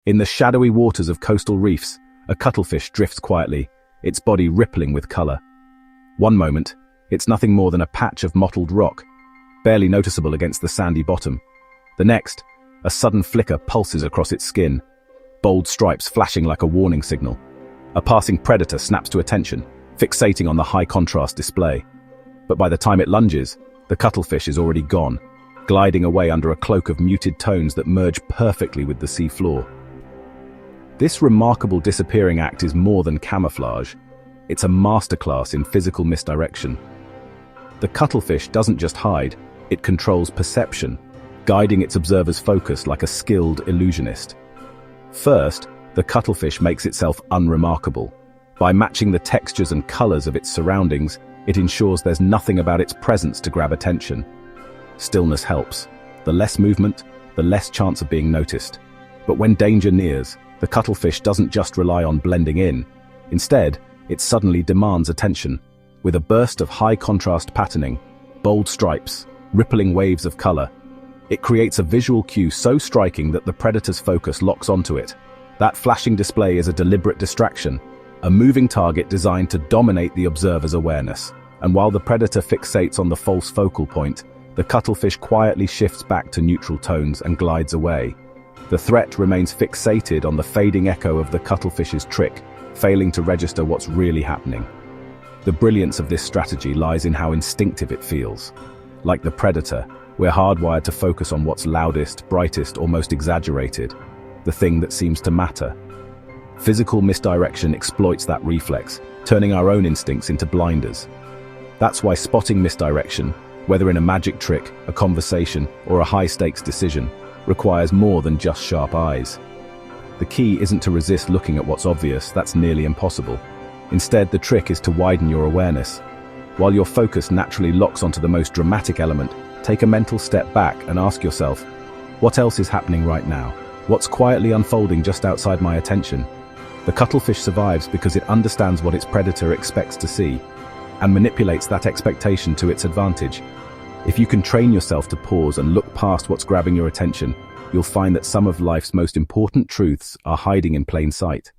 In the shadowy waters of coastal reefs, a cuttlefish drifts quietly, its body rippling with color. One moment, it's nothing more than a patch of mottled rock, barely noticeable against the sandy bottom. The next, a sudden flicker pulses across its skin, bold stripes flashing like a warning signal. A passing predator snaps to attention, fixating on the high-contrast display. But by the time it lunges, the cuttlefish is already gone, gliding away under a cloak of muted tones that merge perfectly with the sea floor. This remarkable disappearing act is more than camouflage. It's a masterclass in physical misdirection. The cuttlefish doesn't just hide, it controls perception, guiding its observer's focus like a skilled illusionist. First, the cuttlefish makes itself unremarkable. By matching the textures and colors of its surroundings, it ensures there's nothing about its presence to grab attention. Stillness helps. The less movement, the less chance of being noticed. But when danger nears, the cuttlefish doesn't just rely on blending in. Instead, it suddenly demands attention. With a burst of high-contrast patterning, bold stripes, rippling waves of color, it creates a visual cue so striking that the predator's focus locks onto it. That flashing display is a deliberate distraction, a moving target designed to dominate the observer's awareness. And while the predator fixates on the false focal point, the cuttlefish quietly shifts back to neutral tones and glides away. The threat remains fixated on the fading echo of the cuttlefish's trick, failing to register what's really happening. The brilliance of this strategy lies in how instinctive it feels. Like the predator, we're hardwired to focus on what's loudest, brightest, or most exaggerated, the thing that seems to matter. Physical misdirection exploits that reflex, turning our own instincts into blinders. That's why spotting misdirection, whether in a magic trick, a conversation, or a high-stakes decision, requires more than just sharp eyes. The key isn't to resist looking at what's obvious, that's nearly impossible. Instead, the trick is to widen your awareness. While your focus naturally locks onto the most dramatic element, take a mental step back and ask yourself, what else is happening right now? What's quietly unfolding just outside my attention? The cuttlefish survives because it understands what its predator expects to see, and manipulates that expectation to its advantage. If you can train yourself to pause and look past what's grabbing your attention, you'll find that some of life's most important truths are hiding in plain sight.